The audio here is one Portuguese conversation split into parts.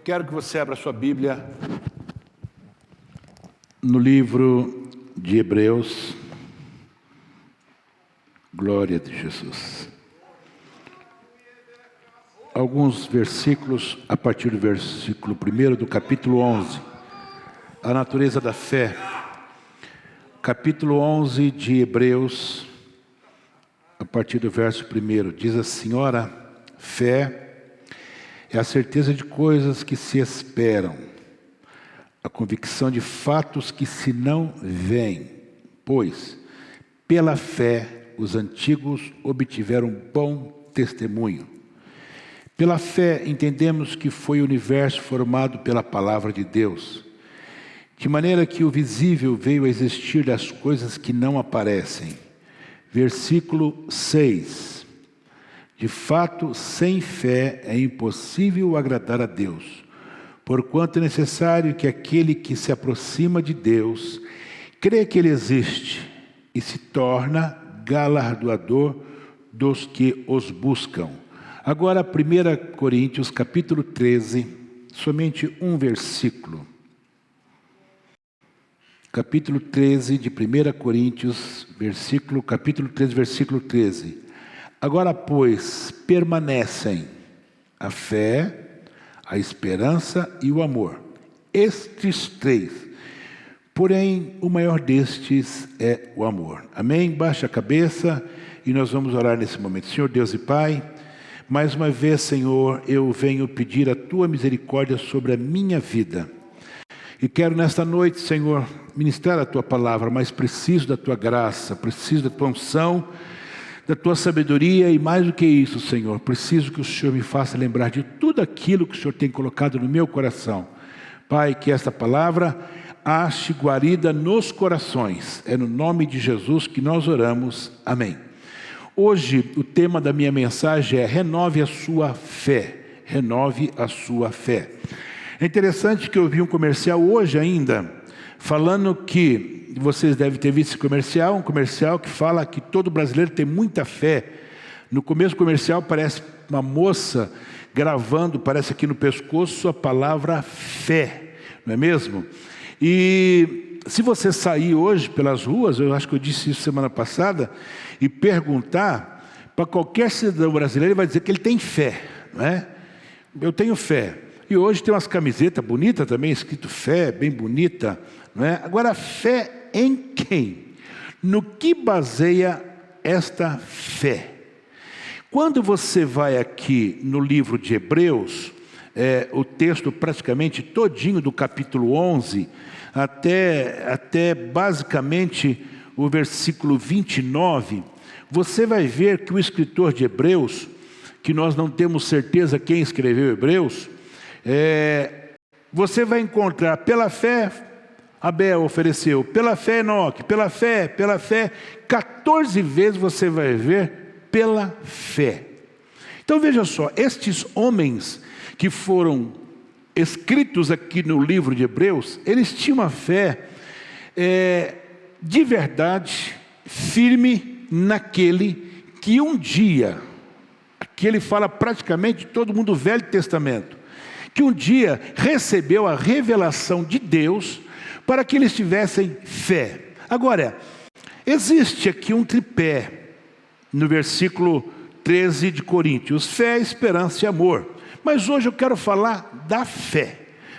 Quero que você abra sua Bíblia no livro de Hebreus. Glória de Jesus. Alguns versículos, a partir do versículo 1 do capítulo 11. A natureza da fé. Capítulo 11 de Hebreus, a partir do verso 1. Diz assim: ora, fé é a certeza de coisas que se esperam, a convicção de fatos que se não veem. Pois, pela fé, os antigos obtiveram bom testemunho. Pela fé, entendemos que foi o universo formado pela palavra de Deus, de maneira que o visível veio a existir das coisas que não aparecem. Versículo 6. De fato, sem fé é impossível agradar a Deus, porquanto é necessário que aquele que se aproxima de Deus crê que Ele existe e se torna galardoador dos que os buscam. Agora, 1 Coríntios, capítulo 13, somente um versículo. Capítulo 13 de 1 Coríntios, capítulo 13, versículo 13. Agora, pois, permanecem a fé, a esperança e o amor. Estes três. Porém, o maior destes é o amor. Amém? Baixa a cabeça e nós vamos orar nesse momento. Senhor Deus e Pai, mais uma vez, Senhor, eu venho pedir a Tua misericórdia sobre a minha vida. E quero nesta noite, Senhor, ministrar a Tua palavra, mas preciso da Tua graça, preciso da Tua unção, da Tua sabedoria e mais do que isso, Senhor, preciso que o Senhor me faça lembrar de tudo aquilo que o Senhor tem colocado no meu coração. Pai, que esta palavra ache guarida nos corações. É no nome de Jesus que nós oramos. Amém. Hoje, o tema da minha mensagem é renove a sua fé. Renove a sua fé. É interessante que eu vi um comercial hoje ainda, falando que, vocês devem ter visto esse comercial, um comercial que fala que todo brasileiro tem muita fé. No começo do comercial parece uma moça gravando, parece aqui no pescoço, a palavra fé, não é mesmo? E se você sair hoje pelas ruas, eu acho que eu disse isso semana passada, e perguntar para qualquer cidadão brasileiro, ele vai dizer que ele tem fé, não é? Eu tenho fé. E hoje tem umas camisetas bonitas também, escrito fé, bem bonita, não é? Agora, fé em quem? No que baseia esta fé? Quando você vai aqui no livro de Hebreus, o texto praticamente todinho do capítulo 11, até basicamente o versículo 29, você vai ver que o escritor de Hebreus, que nós não temos certeza quem escreveu Hebreus, você vai encontrar pela fé Abel ofereceu, pela fé Enoque, pela fé, 14 vezes você vai ver pela fé. Então veja só, estes homens que foram escritos aqui no livro de Hebreus, eles tinham uma fé de verdade, firme naquele que um dia, aqui ele fala praticamente todo mundo do Velho Testamento, que um dia recebeu a revelação de Deus para que eles tivessem fé. Agora, existe aqui um tripé no versículo 13 de Coríntios: fé, esperança e amor. Mas hoje eu quero falar da fé,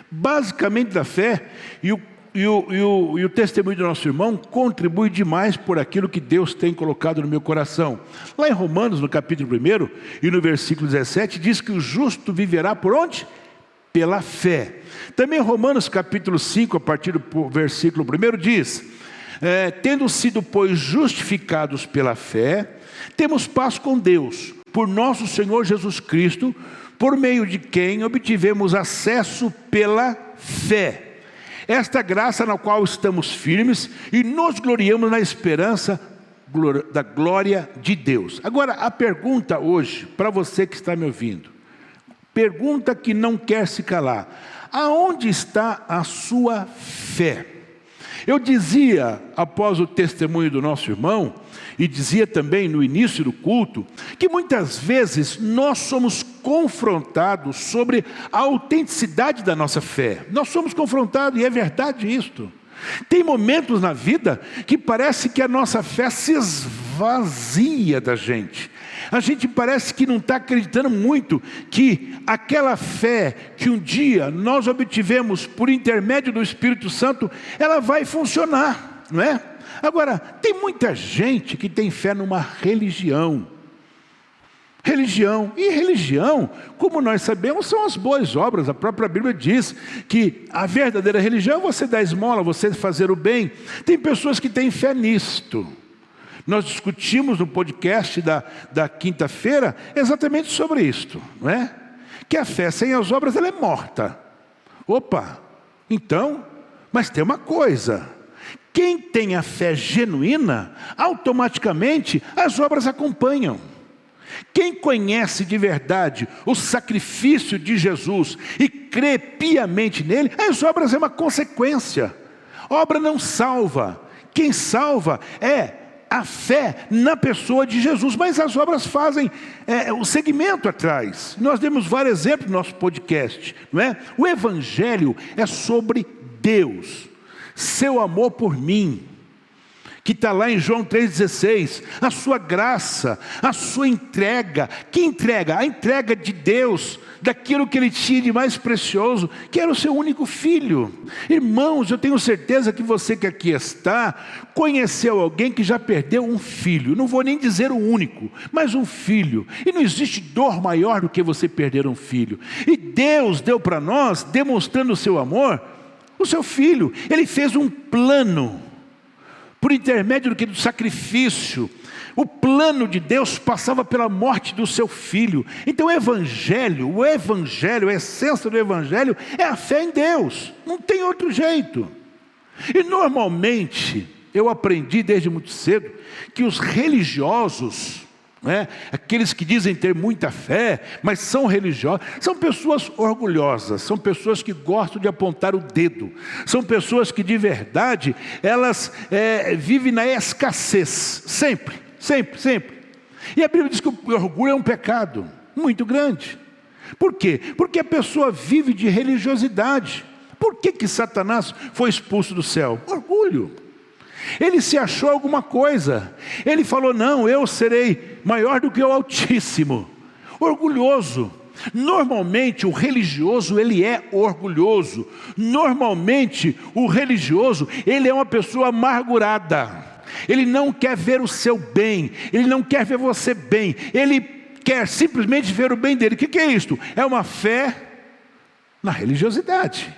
basicamente da fé, e o testemunho do nosso irmão contribui demais por aquilo que Deus tem colocado no meu coração. Lá em Romanos, no capítulo 1 e no versículo 17, diz que o justo viverá por onde? Pela fé. Também em Romanos capítulo 5, a partir do versículo 1, diz: tendo sido, pois, justificados pela fé, temos paz com Deus, por nosso Senhor Jesus Cristo, por meio de quem obtivemos acesso pela fé. Esta graça na qual estamos firmes e nos gloriamos na esperança da glória de Deus. Agora, a pergunta hoje, para você que está me ouvindo, pergunta que não quer se calar: aonde está a sua fé? Eu dizia, após o testemunho do nosso irmão, e dizia também no início do culto, que muitas vezes nós somos confrontados sobre a autenticidade da nossa fé. Nós somos confrontados, e é verdade isto. Tem momentos na vida que parece que a nossa fé se esvazia da gente. A gente parece que não está acreditando muito que aquela fé que um dia nós obtivemos por intermédio do Espírito Santo, ela vai funcionar, não é? Agora, tem muita gente que tem fé numa religião. E religião, como nós sabemos, são as boas obras. A própria Bíblia diz que a verdadeira religião é você dar esmola, você fazer o bem. Tem pessoas que têm fé nisto. Nós discutimos no podcast da quinta-feira exatamente sobre isto, não é? Que a fé sem as obras, ela é morta. Opa, então, mas tem uma coisa. Quem tem a fé genuína, automaticamente as obras acompanham. Quem conhece de verdade o sacrifício de Jesus e crê piamente nele, as obras é uma consequência. Obra não salva. Quem salva é a fé na pessoa de Jesus, mas as obras fazem o segmento atrás. Nós demos vários exemplos no nosso podcast, não é? O Evangelho é sobre Deus, seu amor por mim, que está lá em João 3,16, a sua graça, a sua entrega. Que entrega? A entrega de Deus, daquilo que Ele tinha de mais precioso, que era o seu único filho. Irmãos, eu tenho certeza que você que aqui está, conheceu alguém que já perdeu um filho. Não vou nem dizer o único, mas um filho. E não existe dor maior do que você perder um filho. E Deus deu para nós, demonstrando o seu amor, o seu filho. Ele fez um plano, por intermédio do sacrifício. O plano de Deus passava pela morte do seu filho. Então o Evangelho, a essência do Evangelho é a fé em Deus. Não tem outro jeito. E normalmente, eu aprendi desde muito cedo, que os religiosos, aqueles que dizem ter muita fé, mas são religiosos, são pessoas orgulhosas, são pessoas que gostam de apontar o dedo, são pessoas que de verdade, elas vivem na escassez, sempre. E a Bíblia diz que o orgulho é um pecado muito grande. Por quê? Porque a pessoa vive de religiosidade. Por que Satanás foi expulso do céu? Orgulho. Ele se achou alguma coisa. Ele falou, não, eu serei maior do que o Altíssimo. Orgulhoso. Normalmente o religioso, ele é orgulhoso. Normalmente o religioso, ele é uma pessoa amargurada. Ele não quer ver o seu bem. Ele não quer ver você bem. Ele quer simplesmente ver o bem dele. O que é isto? É uma fé na religiosidade.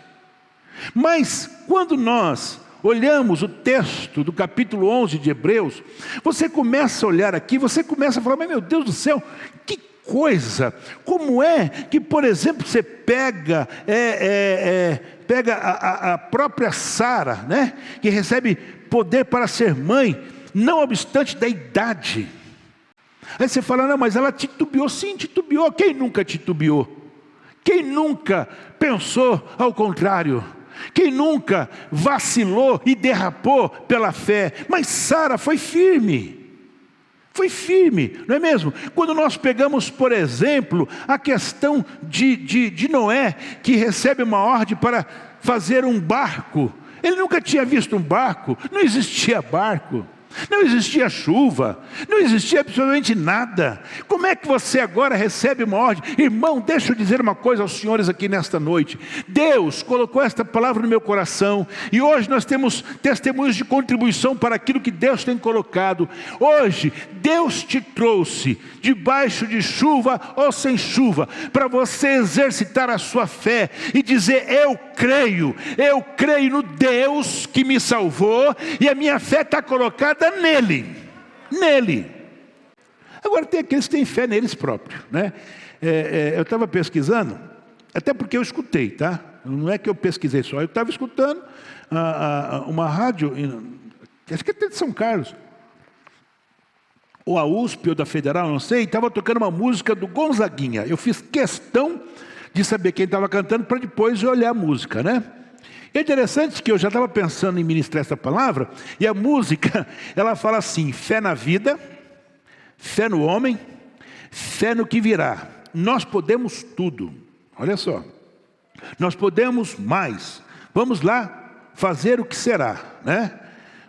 Mas quando nós olhamos o texto do capítulo 11 de Hebreus, você começa a olhar aqui, você começa a falar, mas meu Deus do céu, que coisa! Como é que, por exemplo, você pega a própria Sara, que recebe poder para ser mãe, não obstante da idade. Aí você fala, não, mas ela titubeou. Sim, titubeou. Quem nunca titubeou? Quem nunca pensou ao contrário? Quem nunca vacilou e derrapou pela fé? Mas Sara foi firme, não é mesmo? Quando nós pegamos, por exemplo, a questão de Noé, que recebe uma ordem para fazer um barco. Ele nunca tinha visto um barco, não existia barco. Não existia chuva, não existia absolutamente nada. Como é que você agora recebe uma ordem? Irmão, deixa eu dizer uma coisa aos senhores aqui nesta noite. Deus colocou esta palavra no meu coração, e hoje nós temos testemunhos de contribuição para aquilo que Deus tem colocado. Hoje, Deus te trouxe, debaixo de chuva ou sem chuva, para você exercitar a sua fé e dizer, eu creio no Deus que me salvou, e a minha fé está colocada nele. Agora tem aqueles que têm fé neles próprios, eu estava pesquisando, até porque eu escutei, tá? Não é que eu pesquisei só, eu estava escutando uma rádio, acho que até de São Carlos, ou a USP ou da Federal, não sei, estava tocando uma música do Gonzaguinha. Eu fiz questão de saber quem estava cantando para depois olhar a música, É interessante que eu já estava pensando em ministrar essa palavra, e a música, ela fala assim, fé na vida, fé no homem, fé no que virá, nós podemos tudo. Olha só, nós podemos mais. Vamos lá fazer o que será, né?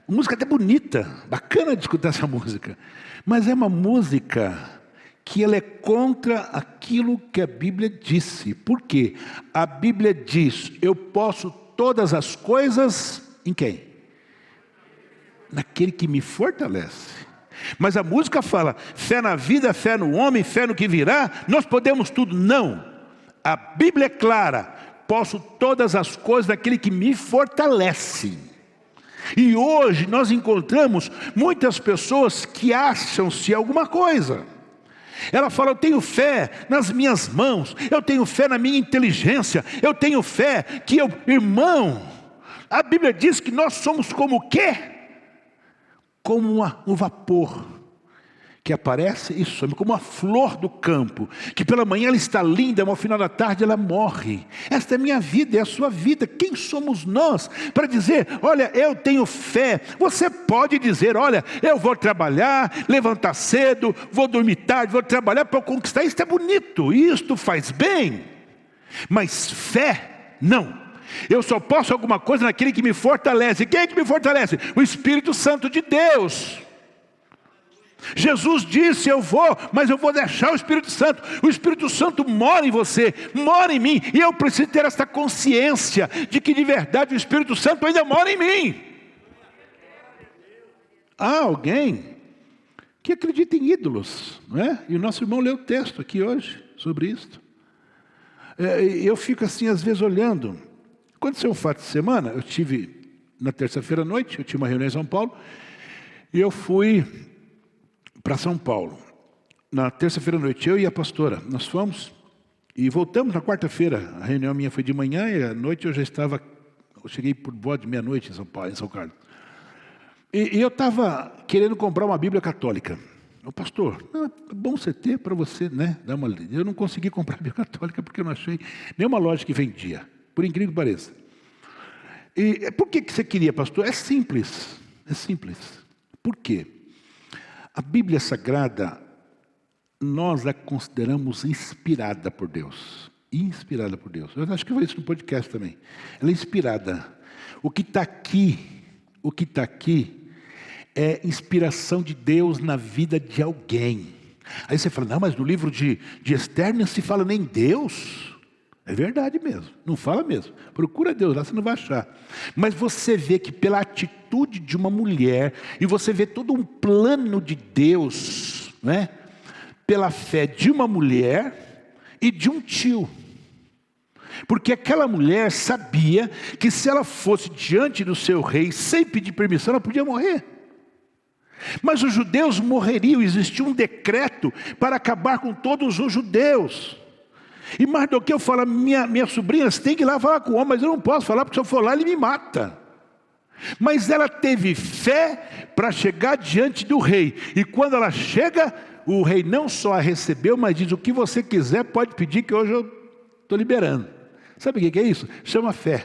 Música até bonita, bacana de escutar essa música. Mas é uma música que ela é contra aquilo que a Bíblia disse. Por quê? A Bíblia diz, eu posso todas as coisas em quem? Naquele que me fortalece. Mas a música fala, fé na vida, fé no homem, fé no que virá, nós podemos tudo. Não, a Bíblia é clara, posso todas as coisas naquele que me fortalece. E hoje nós encontramos muitas pessoas que acham-se alguma coisa. Ela fala, eu tenho fé nas minhas mãos, eu tenho fé na minha inteligência, eu tenho fé que eu... Irmão, a Bíblia diz que nós somos como o quê? Como um vapor que aparece e some, como uma flor do campo, que pela manhã ela está linda, mas ao final da tarde ela morre. Esta é a minha vida, é a sua vida. Quem somos nós para dizer, olha, eu tenho fé? Você pode dizer, olha, eu vou trabalhar, levantar cedo, vou dormir tarde, vou trabalhar para conquistar. Isto é bonito, isto faz bem, mas fé, não. Eu só posso alguma coisa naquele que me fortalece. Quem é que me fortalece? O Espírito Santo de Deus. Jesus disse, eu vou, mas eu vou deixar o Espírito Santo. O Espírito Santo mora em você, mora em mim. E eu preciso ter essa consciência de que de verdade o Espírito Santo ainda mora em mim. Há alguém que acredita em ídolos, não é? E o nosso irmão leu o texto aqui hoje sobre isso. Eu fico assim às vezes olhando. Aconteceu um fato de semana, eu tive na terça-feira à noite, eu tinha uma reunião em São Paulo, e eu fui para São Paulo. Na terça-feira à noite, eu e a pastora, nós fomos e voltamos na quarta-feira. A reunião minha foi de manhã e à noite eu cheguei por volta de meia-noite em São Carlos. E eu estava querendo comprar uma Bíblia católica. O pastor, é bom você ter para você, né? Dar uma... Eu não consegui comprar a Bíblia católica porque eu não achei nenhuma loja que vendia, por incrível que pareça. E por que você queria, pastor? É simples, é simples. Por quê? A Bíblia Sagrada, nós a consideramos inspirada por Deus. Inspirada por Deus. Eu acho que eu falei isso no podcast também. Ela é inspirada. O que está aqui é inspiração de Deus na vida de alguém. Aí você fala, não, mas no livro de Esther não se fala nem Deus. É verdade mesmo, não fala mesmo. Procura Deus lá, você não vai achar. Mas você vê que pela atitude de uma mulher, e você vê todo um plano de Deus, né? Pela fé de uma mulher e de um tio. Porque aquela mulher sabia que se ela fosse diante do seu rei, sem pedir permissão, ela podia morrer. Mas os judeus morreriam, existia um decreto para acabar com todos os judeus. E Mardoqueu fala, minha sobrinha, você tem que ir lá falar com o homem, mas eu não posso falar, porque se eu for lá ele me mata. Mas ela teve fé para chegar diante do rei. E quando ela chega, o rei não só a recebeu, mas diz, o que você quiser pode pedir que hoje eu estou liberando. Sabe o que é isso? Chama fé.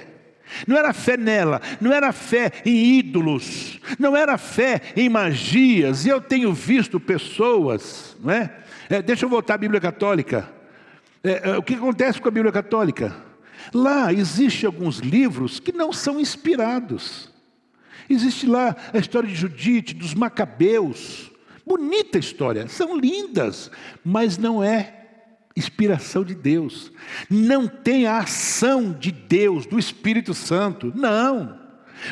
Não era fé nela, não era fé em ídolos, não era fé em magias. E eu tenho visto pessoas, não é? Deixa eu voltar à Bíblia Católica. O que acontece com a Bíblia Católica? Lá existem alguns livros que não são inspirados. Existe lá a história de Judite, dos Macabeus. Bonita história, são lindas, mas não é inspiração de Deus. Não tem a ação de Deus, do Espírito Santo, não.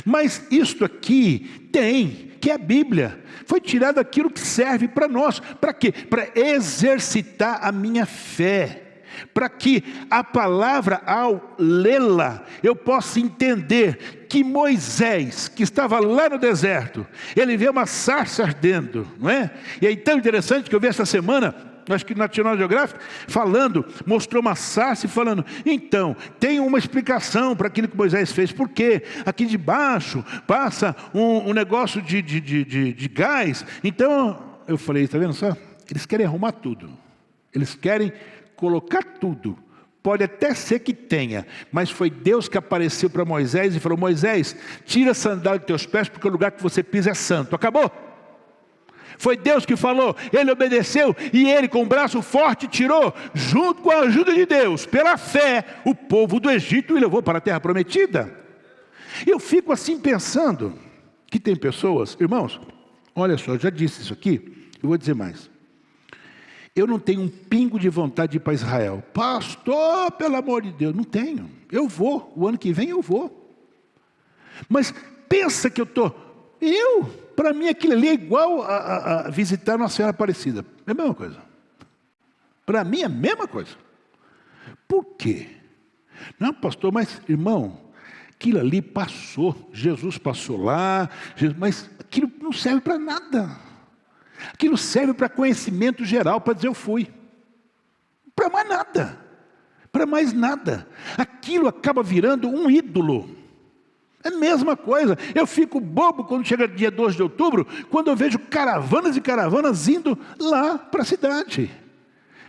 Mas isto aqui tem, que é a Bíblia. Foi tirado aquilo que serve para nós. Para quê? Para exercitar a minha fé. Para que a palavra, ao lê-la, eu possa entender que Moisés, que estava lá no deserto, ele vê uma sarça ardendo, não é? E é tão interessante que eu vi essa semana, acho que no National Geographic, mostrou uma sarça e falando, então, tem uma explicação para aquilo que Moisés fez, porque aqui de baixo passa um negócio de gás. Então, eu falei, está vendo só? Eles querem arrumar tudo, eles querem colocar tudo. Pode até ser que tenha, mas foi Deus que apareceu para Moisés e falou, Moisés, tira a sandália dos teus pés, porque o lugar que você pisa é santo. Acabou. Foi Deus que falou, ele obedeceu e ele com o braço forte tirou, junto com a ajuda de Deus, pela fé, o povo do Egito e levou para a terra prometida. Eu fico assim pensando, que tem pessoas, irmãos, olha só, eu já disse isso aqui, eu vou dizer mais. Eu não tenho um pingo de vontade de ir para Israel. Pastor, pelo amor de Deus, não tenho. Eu vou, o ano que vem eu vou. Mas pensa que para mim aquilo ali é igual a visitar Nossa Senhora Aparecida. É a mesma coisa. Para mim é a mesma coisa. Por quê? Não, pastor, mas irmão, aquilo ali passou. Jesus passou lá, mas aquilo não serve para nada. Aquilo serve para conhecimento geral, para dizer eu fui. Para mais nada. Para mais nada. Aquilo acaba virando um ídolo. É a mesma coisa. Eu fico bobo quando chega dia 2 de outubro, quando eu vejo caravanas e caravanas indo lá para a cidade,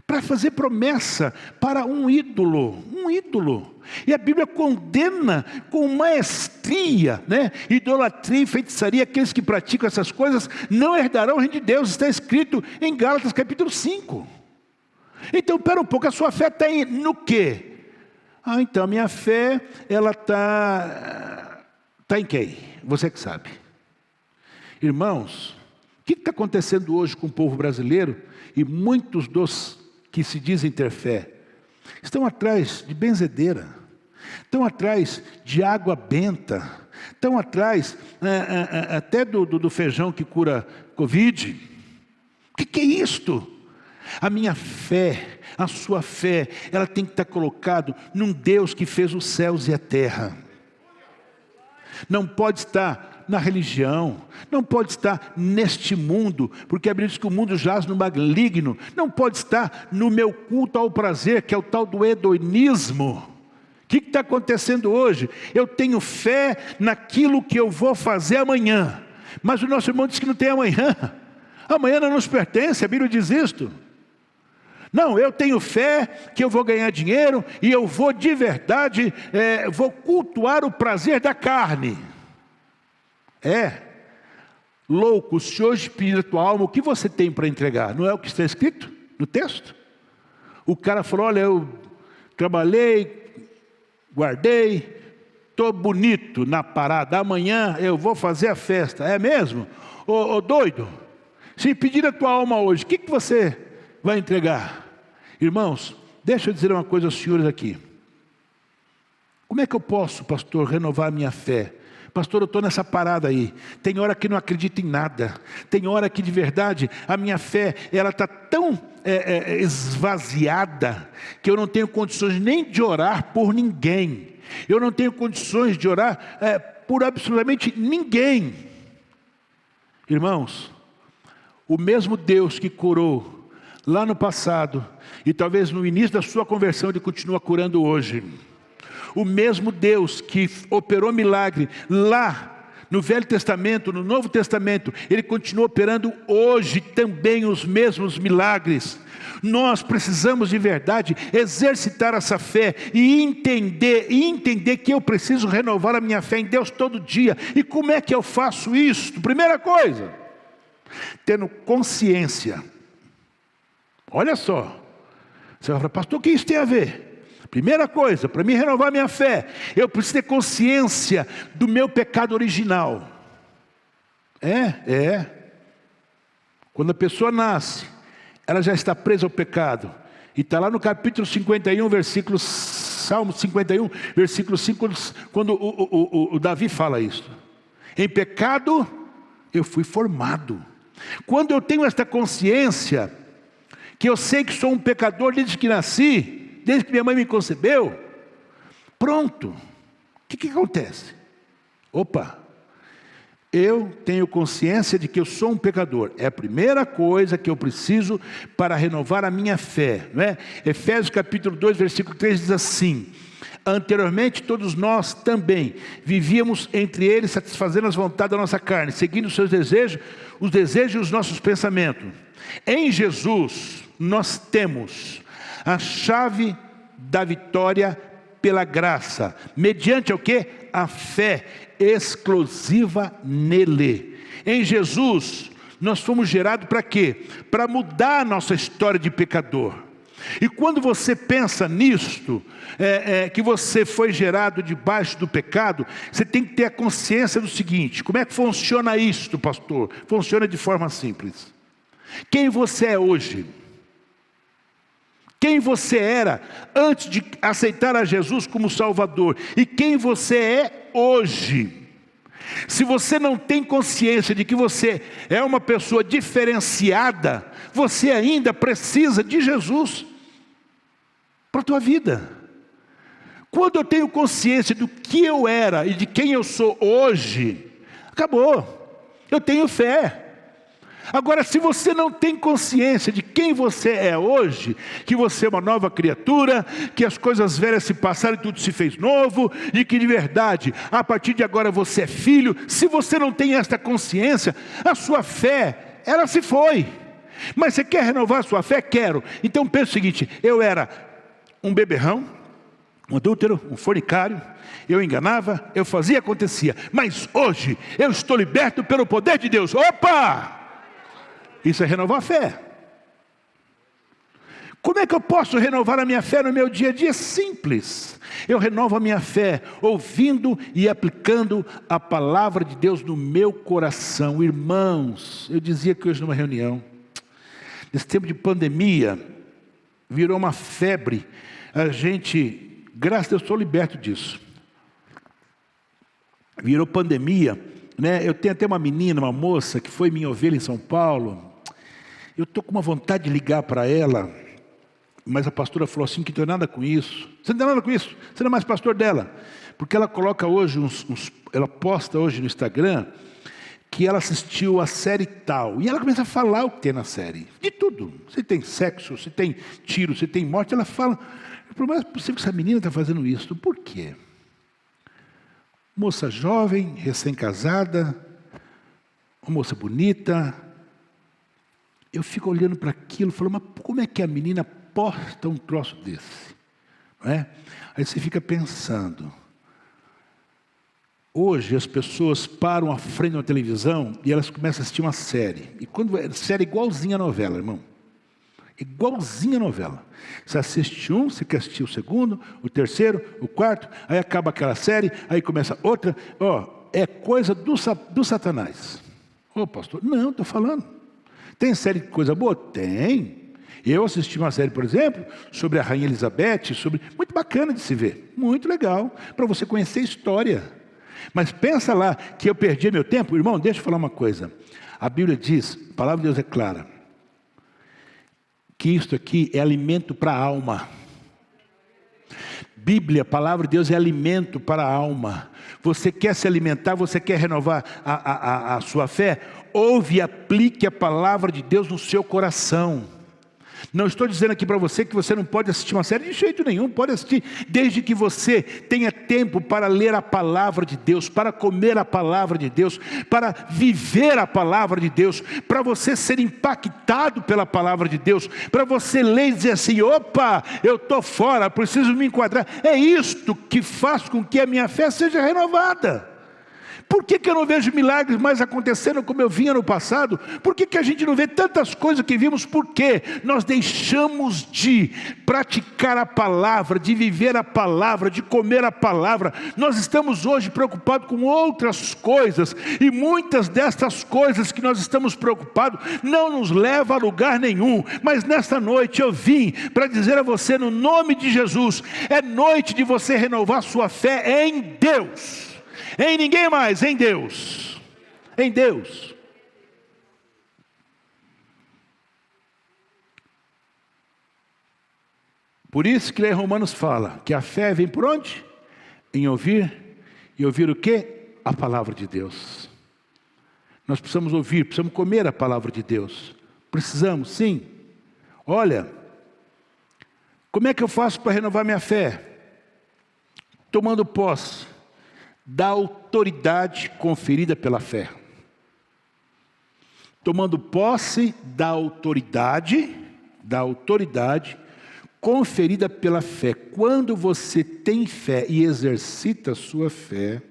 para fazer promessa para um ídolo. Um ídolo. E a Bíblia condena com maestria, né? Idolatria e feitiçaria, aqueles que praticam essas coisas não herdarão o reino de Deus. Está escrito em Gálatas capítulo 5. Então, espera um pouco, a sua fé está no quê? Então, a minha fé, ela está em quem? Você que sabe. Irmãos, o que está acontecendo hoje com o povo brasileiro? E muitos dos que se dizem ter fé estão atrás de benzedeira, estão atrás de água benta, estão atrás até do feijão que cura Covid. O que é isto? A minha fé, a sua fé, ela tem que estar colocada num Deus que fez os céus e a terra. Não pode estar na religião, não pode estar neste mundo, porque a Bíblia diz que o mundo jaz no maligno. Não pode estar no meu culto ao prazer, que é o tal do hedonismo. O que está acontecendo hoje? Eu tenho fé naquilo que eu vou fazer amanhã, mas o nosso irmão diz que não tem amanhã. Amanhã não nos pertence, a Bíblia diz isto. Não, eu tenho fé que eu vou ganhar dinheiro e eu vou de verdade, vou cultuar o prazer da carne. Louco, se hoje pedir a tua alma, o que você tem para entregar? Não é o que está escrito no texto? O cara falou, olha, eu trabalhei, guardei, estou bonito na parada, amanhã eu vou fazer a festa. É mesmo? Ô doido, se pedir a tua alma hoje, o que você vai entregar? Irmãos, deixa eu dizer uma coisa aos senhores aqui. Como é que eu posso, pastor, renovar a minha fé? Pastor, eu estou nessa parada aí. Tem hora que não acredito em nada. Tem hora que de verdade a minha fé ela está tão esvaziada que eu não tenho condições nem de orar por ninguém. Eu não tenho condições de orar por absolutamente ninguém. Irmãos, o mesmo Deus que curou lá no passado, e talvez no início da sua conversão, Ele continua curando hoje. O mesmo Deus que operou milagre lá no Velho Testamento, no Novo Testamento, Ele continua operando hoje também os mesmos milagres. Nós precisamos de verdade exercitar essa fé e entender que eu preciso renovar a minha fé em Deus todo dia. E como é que eu faço isso? Primeira coisa, tendo consciência. Olha só, você vai falar, pastor, o que isso tem a ver? Primeira coisa, para mim renovar minha fé, eu preciso ter consciência do meu pecado original. Quando a pessoa nasce, ela já está presa ao pecado. E está lá no capítulo 51, Salmo 51, versículo 5, quando o Davi fala isso. Em pecado eu fui formado. Quando eu tenho esta consciência, que eu sei que sou um pecador desde que nasci, desde que minha mãe me concebeu, pronto. O que acontece? Eu tenho consciência de que eu sou um pecador. É a primeira coisa que eu preciso para renovar a minha fé, não é? Efésios capítulo 2, versículo 3 diz assim: anteriormente todos nós também vivíamos entre eles, satisfazendo as vontades da nossa carne, seguindo os seus desejos, os desejos e os nossos pensamentos. Em Jesus nós temos a chave da vitória pela graça, mediante o quê? A fé exclusiva nele. Em Jesus nós fomos gerados para quê? Para mudar a nossa história de pecador. E quando você pensa nisto, que você foi gerado debaixo do pecado, você tem que ter a consciência do seguinte: como é que funciona isto, pastor? Funciona de forma simples. Quem você é hoje? Quem você era antes de aceitar a Jesus como Salvador? E quem você é hoje? Se você não tem consciência de que você é uma pessoa diferenciada, você ainda precisa de Jesus para a tua vida. Quando eu tenho consciência do que eu era e de quem eu sou hoje, acabou. Eu tenho fé. Agora, se você não tem consciência de quem você é hoje, que você é uma nova criatura, que as coisas velhas se passaram e tudo se fez novo, e que de verdade, a partir de agora você é filho, se você não tem esta consciência, a sua fé, ela se foi. Mas você quer renovar a sua fé? Quero. Então pensa o seguinte: eu era um beberrão, um adúltero, um fornicário, eu enganava, eu fazia, acontecia, mas hoje eu estou liberto pelo poder de Deus. Opa! Isso é renovar a fé. Como é que eu posso renovar a minha fé no meu dia a dia? Simples. Eu renovo a minha fé ouvindo e aplicando a palavra de Deus no meu coração. Irmãos, eu dizia que hoje numa reunião, nesse tempo de pandemia, virou uma febre. A gente, graças a Deus, estou liberto disso. Virou pandemia, né? Eu tenho até uma menina, uma moça, que foi minha ovelha em São Paulo. Eu estou com uma vontade de ligar para ela, mas a pastora falou assim, que não tem nada com isso. Você não tem nada com isso, você não é mais pastor dela. Porque ela coloca hoje, ela posta hoje no Instagram, que ela assistiu a série tal. E ela começa a falar o que tem na série. De tudo. Se tem sexo, se tem tiro, se tem morte, ela fala. Mas é possível que essa menina está fazendo isso. Por quê? Moça jovem, recém-casada, uma moça bonita. Eu fico olhando para aquilo e falo, mas como é que a menina posta um troço desse? Não é? Aí você fica pensando. Hoje as pessoas param à frente de uma televisão e elas começam a assistir uma série. E quando série igualzinha a novela, irmão. Igualzinha a novela. Você assiste um, você quer assistir o segundo, o terceiro, o quarto, aí acaba aquela série, aí começa outra. É coisa do Satanás. Pastor, não, estou falando. Tem série de coisa boa? Tem. Eu assisti uma série, por exemplo, sobre a Rainha Elizabeth, muito bacana de se ver. Muito legal, para você conhecer a história. Mas pensa lá que eu perdi meu tempo. Irmão, deixa eu falar uma coisa. A Bíblia diz, a palavra de Deus é clara, que isto aqui é alimento para a alma. Bíblia, a palavra de Deus é alimento para a alma. Você quer se alimentar, você quer renovar a sua fé? Ouve e aplique a palavra de Deus no seu coração. Não estou dizendo aqui para você que você não pode assistir uma série de jeito nenhum. Pode assistir, desde que você tenha tempo para ler a palavra de Deus, para comer a palavra de Deus, para viver a palavra de Deus, para você ser impactado pela palavra de Deus, para você ler e dizer assim, opa, eu estou fora, preciso me enquadrar. É isto que faz com que a minha fé seja renovada. Por que eu não vejo milagres mais acontecendo como eu vinha no passado? Por que a gente não vê tantas coisas que vimos? Porque nós deixamos de praticar a palavra, de viver a palavra, de comer a palavra. Nós estamos hoje preocupados com outras coisas, e muitas destas coisas que nós estamos preocupados não nos levam a lugar nenhum. Mas nesta noite eu vim para dizer a você, no nome de Jesus, é noite de você renovar sua fé em Deus. Em ninguém mais, em Deus. Em Deus. Por isso que Romanos fala que a fé vem por onde? Em ouvir. E ouvir o quê? A palavra de Deus. Nós precisamos ouvir, precisamos comer a palavra de Deus. Precisamos, sim. Olha, como é que eu faço para renovar minha fé? Tomando posse da autoridade conferida pela fé. Tomando posse da autoridade conferida pela fé. Quando você tem fé e exercita a sua fé,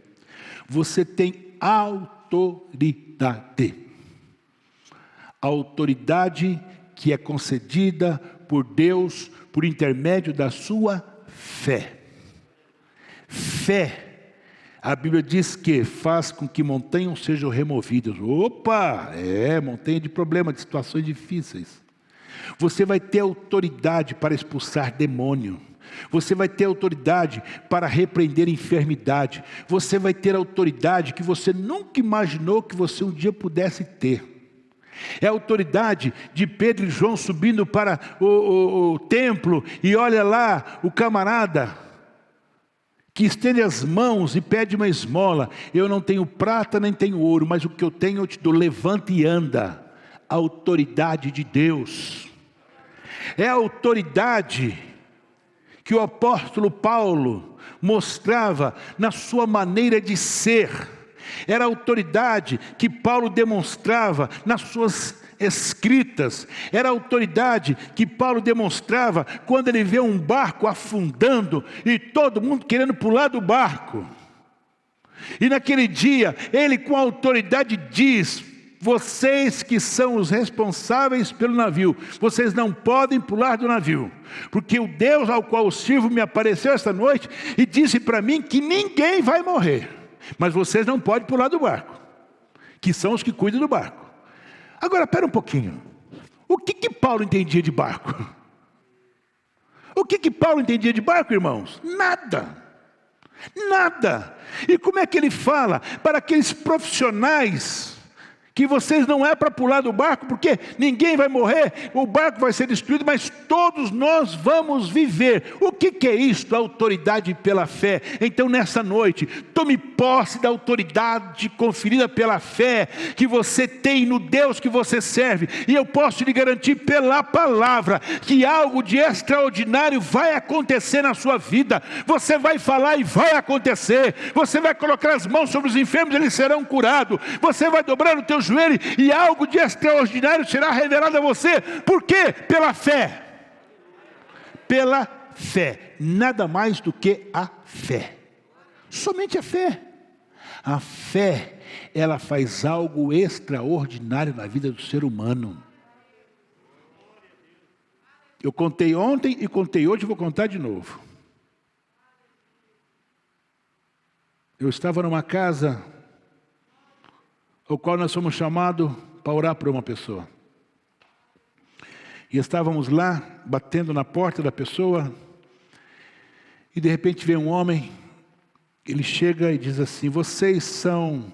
você tem autoridade. A autoridade que é concedida por Deus por intermédio da sua fé. Fé. A Bíblia diz que faz com que montanhas sejam removidas. Opa! Montanha de problemas, de situações difíceis. Você vai ter autoridade para expulsar demônio. Você vai ter autoridade para repreender enfermidade. Você vai ter autoridade que você nunca imaginou que você um dia pudesse ter. É a autoridade de Pedro e João subindo para o templo e olha lá o camarada que estende as mãos e pede uma esmola. Eu não tenho prata nem tenho ouro, mas o que eu tenho eu te dou. Levanta e anda. A autoridade de Deus. É a autoridade que o apóstolo Paulo mostrava na sua maneira de ser. Era a autoridade que Paulo demonstrava nas suas escritas. Era a autoridade que Paulo demonstrava quando ele vê um barco afundando e todo mundo querendo pular do barco. E naquele dia, ele com autoridade diz: vocês que são os responsáveis pelo navio, vocês não podem pular do navio, porque o Deus ao qual eu sirvo me apareceu esta noite e disse para mim que ninguém vai morrer, mas vocês não podem pular do barco, que são os que cuidam do barco. Agora, espera um pouquinho. O que Paulo entendia de barco? O que Paulo entendia de barco, irmãos? Nada. Nada. E como é que ele fala para aqueles profissionais que vocês não é para pular do barco, porque ninguém vai morrer, o barco vai ser destruído, mas todos nós vamos viver. O que é isto? A autoridade pela fé. Então nessa noite, tome posse da autoridade conferida pela fé, que você tem no Deus que você serve, e eu posso lhe garantir pela palavra, que algo de extraordinário vai acontecer na sua vida. Você vai falar e vai acontecer. Você vai colocar as mãos sobre os enfermos, eles serão curados. Você vai dobrar o teu joelho e algo de extraordinário será revelado a você. Por quê? Pela fé. Pela fé. Nada mais do que a fé. Somente a fé. A fé, ela faz algo extraordinário na vida do ser humano. Eu contei ontem e contei hoje, vou contar de novo. Eu estava numa casa ao qual nós fomos chamados para orar por uma pessoa. E estávamos lá, batendo na porta da pessoa, e de repente vem um homem, ele chega e diz assim: vocês são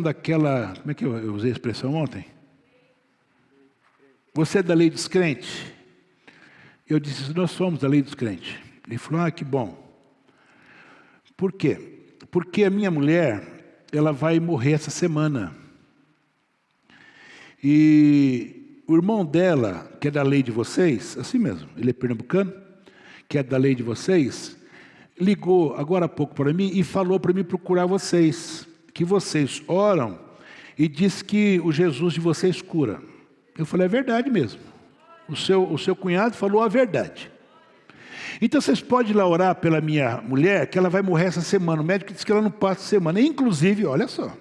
daquela, como é que eu usei a expressão ontem? Você é da lei dos crentes? Eu disse: nós somos da lei dos crentes. Ele falou: que bom. Por quê? Porque a minha mulher, ela vai morrer essa semana. E o irmão dela, que é da lei de vocês, assim mesmo, ele é pernambucano, que é da lei de vocês, ligou agora há pouco para mim e falou para mim procurar vocês, que vocês oram e diz que o Jesus de vocês cura. Eu falei: é verdade mesmo. O seu cunhado falou a verdade. Então vocês podem ir lá orar pela minha mulher, que ela vai morrer essa semana. O médico disse que ela não passa semana. Inclusive, olha só.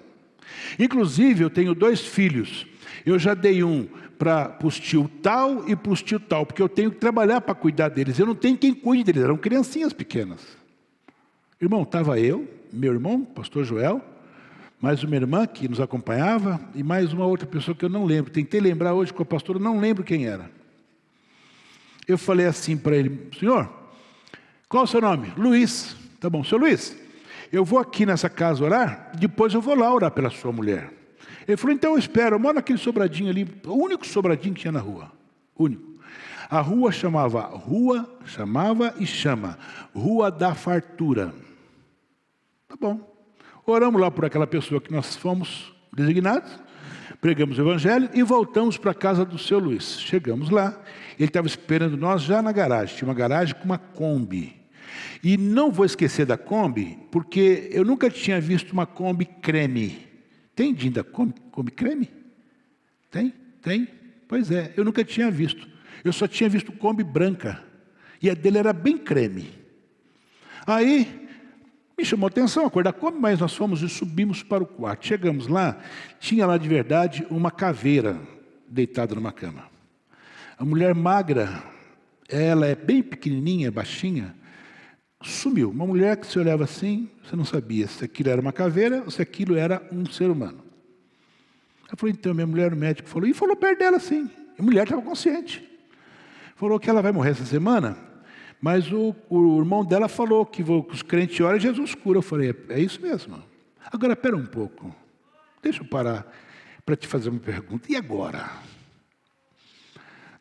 Inclusive, eu tenho 2 filhos. Eu já dei um para os tio tal e para os tio tal, porque eu tenho que trabalhar para cuidar deles. Eu não tenho quem cuide deles, eram criancinhas pequenas. Irmão, estava eu, meu irmão, pastor Joel, mais uma irmã que nos acompanhava e mais uma outra pessoa que eu não lembro. Tentei lembrar hoje com a pastora, não lembro quem era. Eu falei assim para ele: senhor, qual é o seu nome? Luiz. Tá bom, seu Luiz, eu vou aqui nessa casa orar, depois eu vou lá orar pela sua mulher. Ele falou: então eu espero, eu moro naquele sobradinho ali, o único sobradinho que tinha na rua. Único. A rua chamava e chama Rua da Fartura. Tá bom. Oramos lá por aquela pessoa que nós fomos designados, pregamos o evangelho e voltamos para a casa do seu Luiz. Chegamos lá, ele estava esperando nós já na garagem, tinha uma garagem com uma Kombi. E não vou esquecer da Kombi, porque eu nunca tinha visto uma Kombi creme. Tem ainda Kombi creme? Tem? Tem? Pois é, eu nunca tinha visto. Eu só tinha visto Kombi branca. E a dele era bem creme. Aí, Me chamou a atenção, acordar como, mas nós fomos e subimos para o quarto. Chegamos lá, tinha lá de verdade uma caveira deitada numa cama. A mulher magra, ela é bem pequenininha, baixinha, sumiu. Uma mulher que se olhava assim, você não sabia se aquilo era uma caveira ou se aquilo era um ser humano. Ela falou, então, minha mulher, o médico falou, e falou perto dela assim. A mulher estava consciente. Falou que ela vai morrer essa semana, mas o irmão dela falou que os crentes oram e Jesus cura. Eu falei, é isso mesmo. Agora, espera um pouco. Deixa eu parar para te fazer uma pergunta. E agora?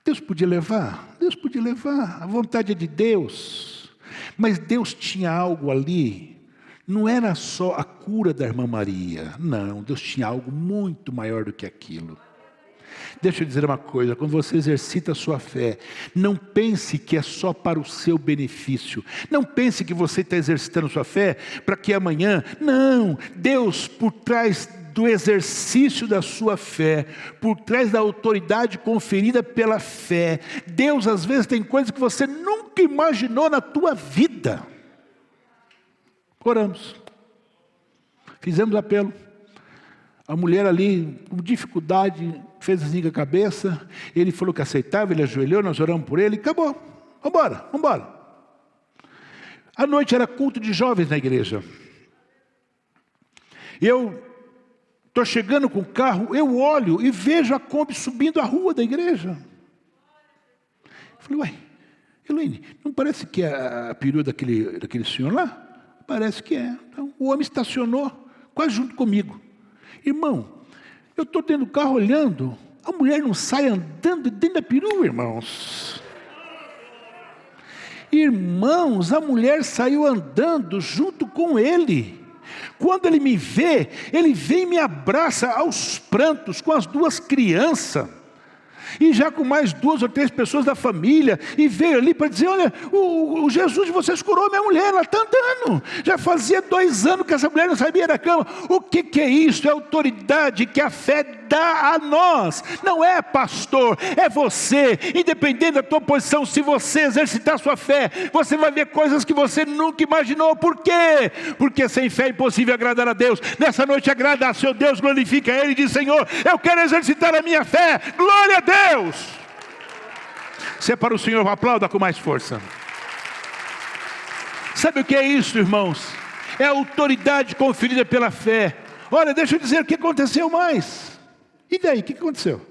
Deus podia levar? Deus podia levar. A vontade é de Deus. Mas Deus tinha algo ali. Não era só a cura da irmã Maria. Não, Deus tinha algo muito maior do que aquilo. Deixa eu dizer uma coisa, quando você exercita a sua fé, não pense que é só para o seu benefício. Não pense que você está exercitando a sua fé para que amanhã... Não, Deus, por trás do exercício da sua fé, por trás da autoridade conferida pela fé, Deus às vezes tem coisas que você nunca imaginou na tua vida. Oramos, fizemos apelo. A mulher ali, com dificuldade, fez assim com a cabeça. Ele falou que aceitava, ele ajoelhou, nós oramos por ele e acabou. Vamos embora, vamos embora. À noite era culto de jovens na igreja. Eu estou chegando com o carro, eu olho e vejo a Kombi subindo a rua da igreja. Eu falei, uai, Elaine, não parece que é a perua daquele senhor lá? Parece que é. Então, o homem estacionou quase junto comigo. Irmão, eu estou dentro do carro olhando, a mulher não sai andando dentro da perua, irmãos. Irmãos, a mulher saiu andando junto com ele. Quando ele me vê, ele vem e me abraça aos prantos com as duas crianças. E já com mais 2 ou 3 pessoas da família, e veio ali para dizer, olha, o Jesus de vocês curou minha mulher, ela está andando. Já fazia 2 anos que essa mulher não sabia da cama. O que é isso? É a autoridade que a fé dá a nós. Não é pastor, é você. Independente da tua posição, se você exercitar a sua fé, você vai ver coisas que você nunca imaginou. Por quê? Porque sem fé é impossível agradar a Deus. Nessa noite agrada a seu Deus, glorifica Ele e diz, Senhor, eu quero exercitar a minha fé. Glória a Deus. Se é para o Senhor, aplauda com mais força. Sabe o que é isso, irmãos? É a autoridade conferida pela fé. Olha, deixa eu dizer o que aconteceu mais. E daí, o que aconteceu?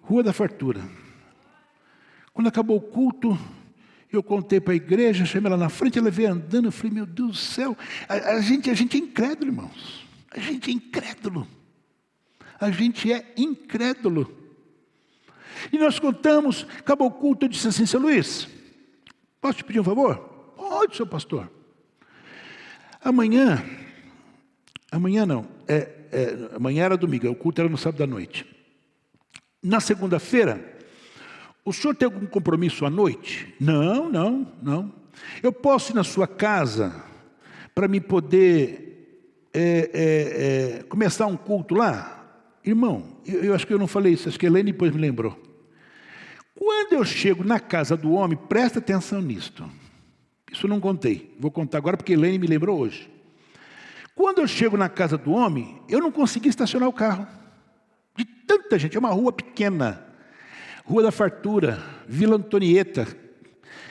Rua da Fartura. Quando acabou o culto, eu contei para a igreja, chamei ela na frente, ela veio andando, eu falei, meu Deus do céu, a gente é incrédulo, irmãos. A gente é incrédulo. A gente é incrédulo. E nós contamos, acabou o culto, eu disse assim, seu Luiz, posso te pedir um favor? Pode, seu pastor. Amanhã era domingo, o culto era no sábado à noite. Na segunda-feira, o senhor tem algum compromisso à noite? Não. Eu posso ir na sua casa para me poder começar um culto lá? Irmão, eu acho que eu não falei isso, acho que a Helene depois me lembrou. Quando eu chego na casa do homem, presta atenção nisto. Isso eu não contei, vou contar agora porque a Helene me lembrou hoje. Quando eu chego na casa do homem, eu não consegui estacionar o carro. De tanta gente, é uma rua pequena. Rua da Fartura, Vila Antonieta,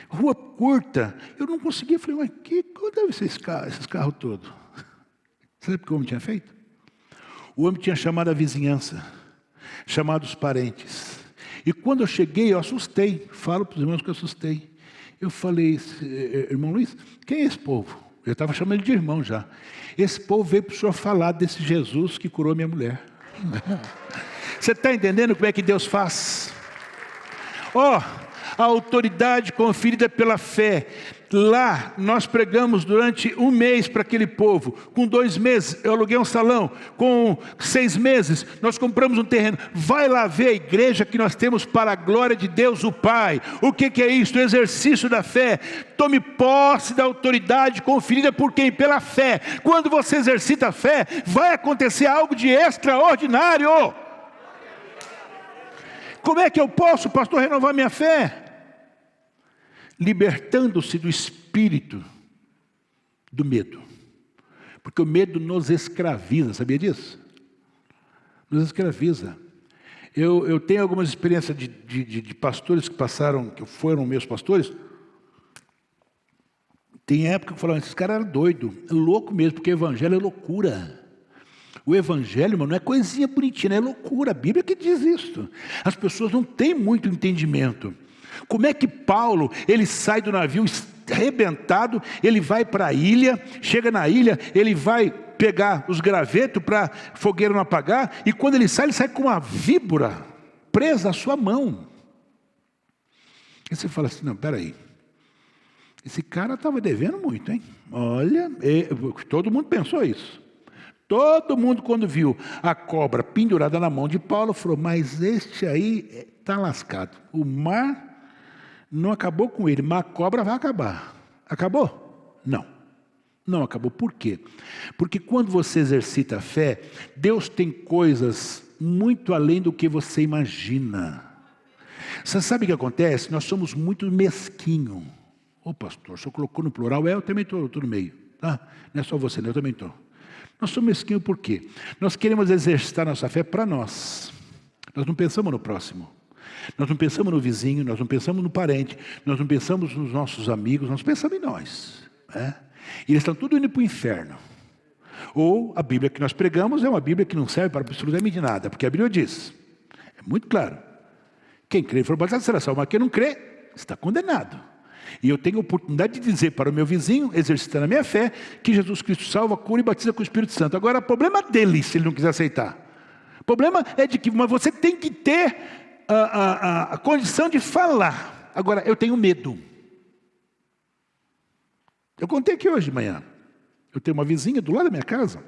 rua curta. Eu não consegui, eu falei, mas qual deve ser esses carros todos? Sabe o que o homem tinha feito? O homem tinha chamado a vizinhança, chamado os parentes. E quando eu cheguei, eu assustei. Falo para os irmãos que eu assustei. Eu falei, irmão Luiz, quem é esse povo? Eu estava chamando ele de irmão já. Esse povo veio para o senhor falar desse Jesus que curou minha mulher. Você está entendendo como é que Deus faz? A autoridade conferida pela fé. Lá nós pregamos durante 1 mês para aquele povo. Com 2 meses eu aluguei um salão. Com 6 meses nós compramos um terreno. Vai lá ver a igreja que nós temos para a glória de Deus o Pai. O que é isso? O exercício da fé. Tome posse da autoridade conferida por quem? Pela fé. Quando você exercita a fé, vai acontecer algo de extraordinário. Como é que eu posso, pastor, renovar minha fé? Libertando-se do espírito do medo. Porque o medo nos escraviza, sabia disso? Nos escraviza. Eu tenho algumas experiências de pastores que passaram, que foram meus pastores. Tem época que falavam, esses caras eram doidos, é louco mesmo, porque o evangelho é loucura. O evangelho, irmão, não é coisinha bonitinha, é loucura. A Bíblia que diz isso. As pessoas não têm muito entendimento. Como é que Paulo, ele sai do navio arrebentado, ele vai para a ilha, chega na ilha, ele vai pegar os gravetos para fogueira não apagar, e quando ele sai com uma víbora presa à sua mão. E você fala assim, não, peraí, esse cara estava devendo muito, hein? Olha, todo mundo pensou isso. Todo mundo, quando viu a cobra pendurada na mão de Paulo, falou, mas este aí está lascado. O mar não acabou com ele, mas a cobra vai acabar. Acabou? Não. Não acabou. Por quê? Porque quando você exercita a fé, Deus tem coisas muito além do que você imagina. Você sabe o que acontece? Nós somos muito mesquinhos. Ô pastor, o senhor colocou no plural? Eu também estou no meio. Tá? Não é só você, eu também estou. Nós somos mesquinhos por quê? Nós queremos exercitar nossa fé para nós. Nós não pensamos no próximo. Nós não pensamos no vizinho, nós não pensamos no parente, nós não pensamos nos nossos amigos, nós pensamos em nós. Né? E eles estão tudo indo para o inferno. Ou a Bíblia que nós pregamos é uma Bíblia que não serve para absolutamente nada, porque a Bíblia diz, é muito claro, quem crê e for batizado será salvo, mas quem não crê está condenado. E eu tenho a oportunidade de dizer para o meu vizinho, exercitando a minha fé, que Jesus Cristo salva, cura e batiza com o Espírito Santo. Agora, o problema dele, se ele não quiser aceitar. O problema é de que mas você tem que ter a condição de falar. Agora, eu tenho medo. Eu contei aqui hoje de manhã. Eu tenho uma vizinha do lado da minha casa.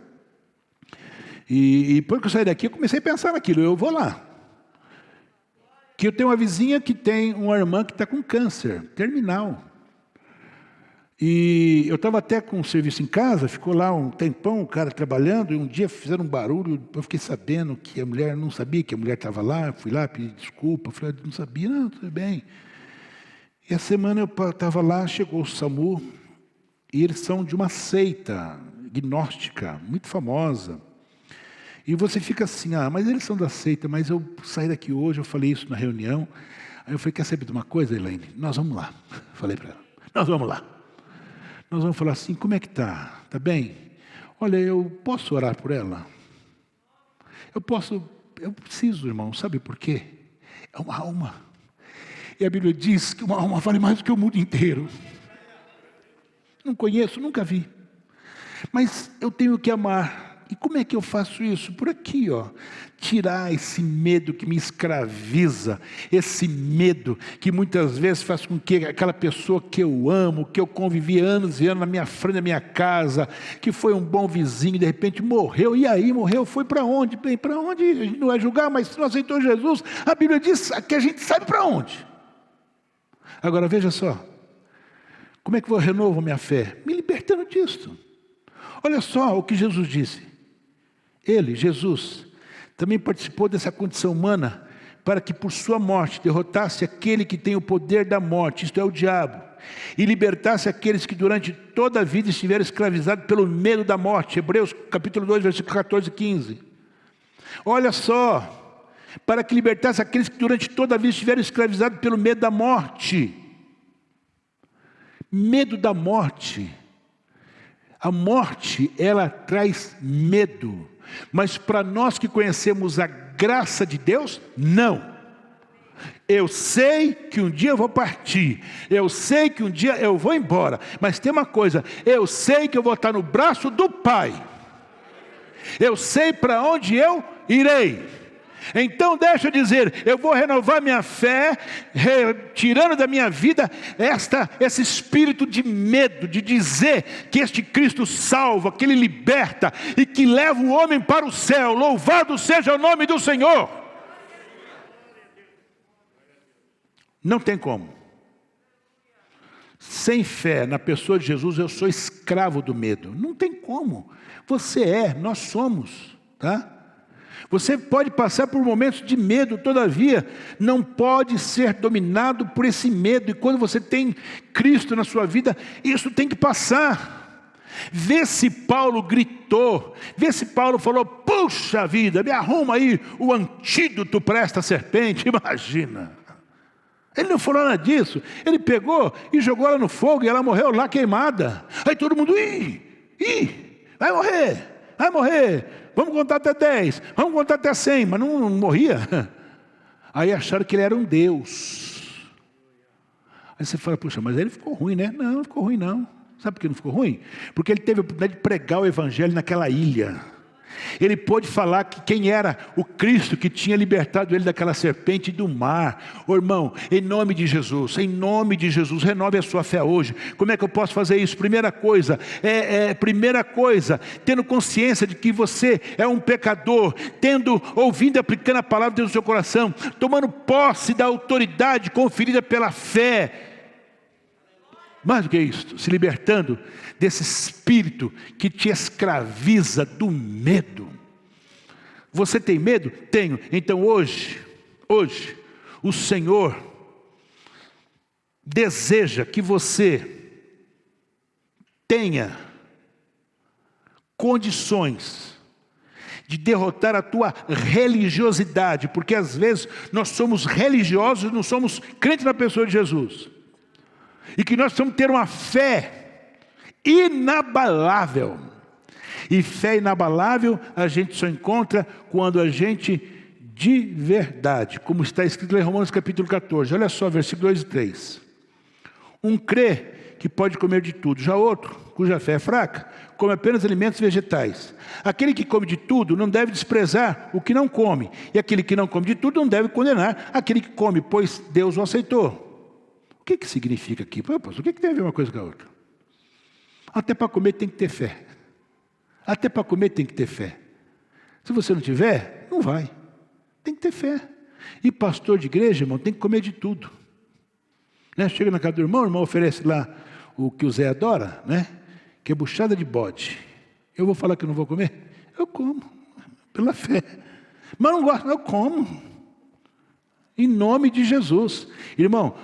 E depois que eu saí daqui, eu comecei a pensar naquilo. Eu vou lá. Que eu tenho uma vizinha que tem uma irmã que está com câncer terminal. E eu estava até com um serviço em casa, ficou lá um tempão o cara trabalhando, e um dia fizeram um barulho, eu fiquei sabendo que a mulher, não sabia que a mulher estava lá, eu fui lá pedir desculpa, falei, não sabia, não, tudo bem. E a semana eu estava lá, chegou o SAMU, e eles são de uma seita gnóstica, muito famosa. E você fica assim, mas eles são da seita, mas eu saí daqui hoje, eu falei isso na reunião, aí eu falei, quer saber de uma coisa, Elaine? Nós vamos lá. Falei para ela, nós vamos lá. Nós vamos falar assim, como é que está? Está bem? Olha, eu posso orar por ela? Eu preciso, irmão, sabe por quê? É uma alma. E a Bíblia diz que uma alma vale mais do que o mundo inteiro. Não conheço, nunca vi. Mas eu tenho que amar. E como é que eu faço isso? Por aqui, tirar esse medo que me escraviza, esse medo que muitas vezes faz com que aquela pessoa que eu amo, que eu convivi anos e anos na minha frente, na minha casa, que foi um bom vizinho, de repente morreu, e aí morreu, foi para onde? Bem, para onde? A gente não vai julgar, mas se não aceitou Jesus, a Bíblia diz que a gente sabe para onde. Agora veja só, como é que eu renovo a minha fé? Me libertando disso. Olha só o que Jesus disse. Ele, Jesus, também participou dessa condição humana para que por sua morte derrotasse aquele que tem o poder da morte, isto é, o diabo, e libertasse aqueles que durante toda a vida estiveram escravizados pelo medo da morte. Hebreus capítulo 2, versículo 14 e 15. Olha só, para que libertasse aqueles que durante toda a vida estiveram escravizados pelo medo da morte. Medo da morte. A morte, ela traz medo. Mas para nós que conhecemos a graça de Deus, não. Eu sei que um dia eu vou partir. Eu sei que um dia eu vou embora. Mas tem uma coisa, eu sei que eu vou estar no braço do Pai. Eu sei para onde eu irei. Então deixa eu dizer, eu vou renovar minha fé, retirando da minha vida esse espírito de medo, de dizer que este Cristo salva, que Ele liberta e que leva o homem para o céu. Louvado seja o nome do Senhor. Não tem como. Sem fé na pessoa de Jesus, eu sou escravo do medo. Não tem como. Você nós somos, tá? Você pode passar por momentos de medo, todavia, não pode ser dominado por esse medo. E quando você tem Cristo na sua vida, isso tem que passar. Vê se Paulo gritou, vê se Paulo falou, puxa vida, me arruma aí o antídoto para esta serpente, imagina. Ele não falou nada disso, ele pegou e jogou ela no fogo e ela morreu lá queimada. Aí todo mundo, vai morrer, vamos contar até 10, vamos contar até 100, mas não morria. Aí acharam que ele era um Deus. Aí você fala, puxa, mas ele ficou ruim, né? Não ficou ruim não. Sabe por que não ficou ruim? Porque ele teve a oportunidade de pregar o evangelho naquela ilha. Ele pôde falar que quem era o Cristo que tinha libertado ele daquela serpente do mar. Ô irmão, em nome de Jesus, renove a sua fé hoje. Como é que eu posso fazer isso? Primeira coisa, tendo consciência de que você é um pecador, ouvindo e aplicando a palavra de Deus no seu coração, tomando posse da autoridade conferida pela fé. Mais do que isso, se libertando desse espírito que te escraviza do medo. Você tem medo? Tenho. Então hoje, o Senhor deseja que você tenha condições de derrotar a tua religiosidade, porque às vezes nós somos religiosos, não somos crentes na pessoa de Jesus. E que nós precisamos ter uma fé inabalável. E fé inabalável a gente só encontra quando a gente de verdade, como está escrito em Romanos capítulo 14, olha só, versículo 2 e 3. Um crê que pode comer de tudo, já outro, cuja fé é fraca, come apenas alimentos vegetais. Aquele que come de tudo não deve desprezar o que não come, e aquele que não come de tudo não deve condenar aquele que come, pois Deus o aceitou. O que significa aqui? O que tem a ver uma coisa com a outra? Até para comer tem que ter fé. Até para comer tem que ter fé. Se você não tiver, não vai. Tem que ter fé. E pastor de igreja, irmão, tem que comer de tudo. Né? Chega na casa do irmão, o irmão oferece lá o que o Zé adora, né? Que é buchada de bode. Eu vou falar que eu não vou comer? Eu como, pela fé. Mas não gosto, eu como. Em nome de Jesus. Irmão,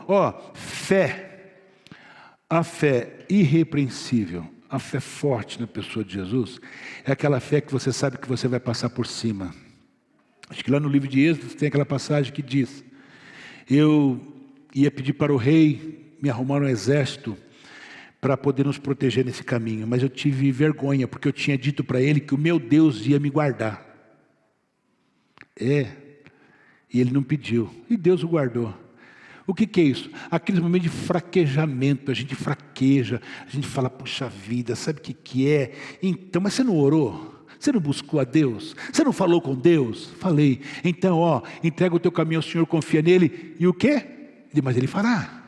fé. A fé irrepreensível, a fé forte na pessoa de Jesus, é aquela fé que você sabe que você vai passar por cima. Acho que lá no livro de Êxodo tem aquela passagem que diz, eu ia pedir para o rei me arrumar um exército para poder nos proteger nesse caminho, mas eu tive vergonha, porque eu tinha dito para ele que o meu Deus ia me guardar. E ele não pediu, e Deus o guardou. O que é isso? Aqueles momentos de fraquejamento, a gente fraqueja, a gente fala, puxa vida, sabe o que é? Então, mas você não orou? Você não buscou a Deus? Você não falou com Deus? Falei. Então, entrega o teu caminho ao Senhor, confia nele, e o quê? Mas ele fará.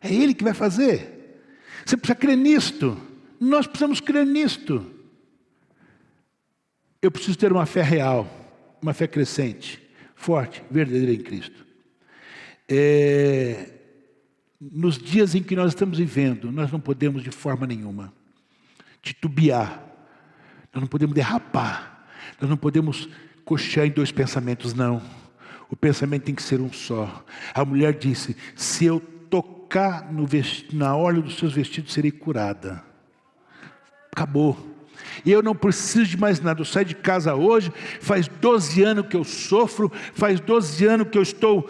É ele que vai fazer. Você precisa crer nisto. Nós precisamos crer nisto. Eu preciso ter uma fé real, uma fé crescente, forte, verdadeira em Cristo. Nos dias em que nós estamos vivendo, nós não podemos de forma nenhuma titubear, nós não podemos derrapar, nós não podemos coxear em dois pensamentos, não. O pensamento tem que ser um só. A mulher disse, se eu tocar na orla dos seus vestidos, serei curada. Acabou. E eu não preciso de mais nada, eu saio de casa hoje, faz 12 anos que eu sofro, faz 12 anos que eu estou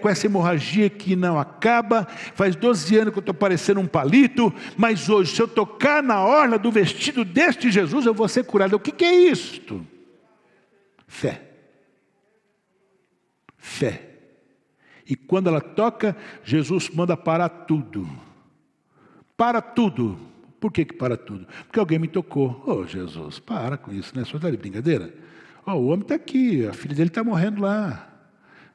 com essa hemorragia que não acaba, faz 12 anos que eu estou parecendo um palito, mas hoje, se eu tocar na orla do vestido deste Jesus, eu vou ser curado. O que é isto? Fé. Fé. E quando ela toca, Jesus manda parar tudo. Para tudo. Por que para tudo? Porque alguém me tocou. Jesus, para com isso, né? O senhor está de brincadeira? O homem está aqui, a filha dele está morrendo lá.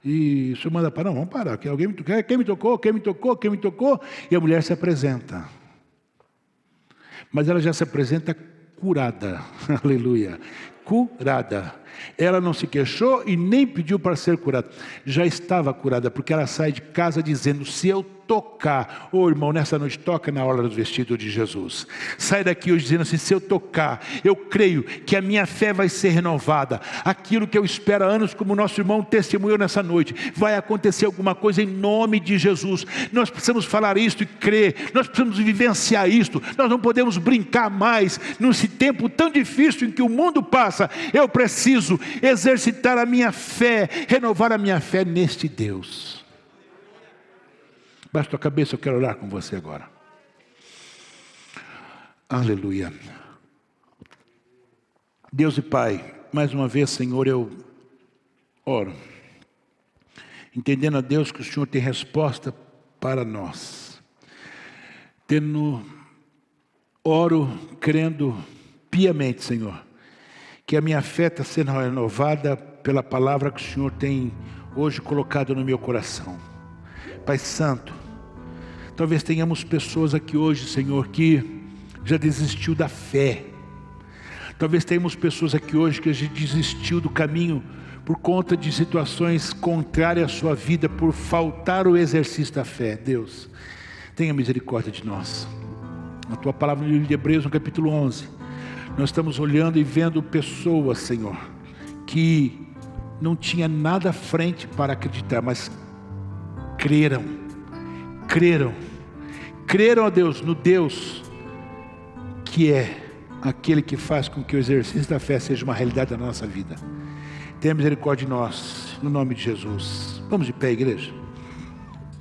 E o senhor manda parar? Não, vamos parar. Quem me tocou? Quem me tocou? Quem me tocou? E a mulher se apresenta. Mas ela já se apresenta curada. Aleluia. Curada. Ela não se queixou e nem pediu para ser curada. Já estava curada, porque ela sai de casa dizendo: se eu tocar, irmão, nessa noite toca na orla do vestido de Jesus. Sai daqui hoje dizendo assim: se eu tocar, eu creio que a minha fé vai ser renovada. Aquilo que eu espero há anos, como o nosso irmão testemunhou nessa noite, vai acontecer alguma coisa em nome de Jesus. Nós precisamos falar isto e crer. Nós precisamos vivenciar isto. Nós não podemos brincar mais nesse tempo tão difícil em que o mundo passa. Eu preciso exercitar a minha fé, renovar a minha fé neste Deus. Baixa a tua cabeça, eu quero orar com você agora. Aleluia. Deus e Pai, mais uma vez, Senhor, eu oro, entendendo a Deus que o Senhor tem resposta para nós. Oro crendo piamente, Senhor, que a minha fé está sendo renovada pela palavra que o Senhor tem hoje colocado no meu coração. Pai Santo, talvez tenhamos pessoas aqui hoje, Senhor, que já desistiu da fé. Talvez tenhamos pessoas aqui hoje que já desistiu do caminho por conta de situações contrárias à sua vida, por faltar o exercício da fé. Deus, tenha misericórdia de nós. A Tua palavra no livro de Hebreus, no capítulo 11, nós estamos olhando e vendo pessoas, Senhor, que não tinha nada à frente para acreditar, mas creram, a Deus, no Deus que é aquele que faz com que o exercício da fé seja uma realidade na nossa vida. Tenha misericórdia de nós, no nome de Jesus. Vamos de pé, igreja.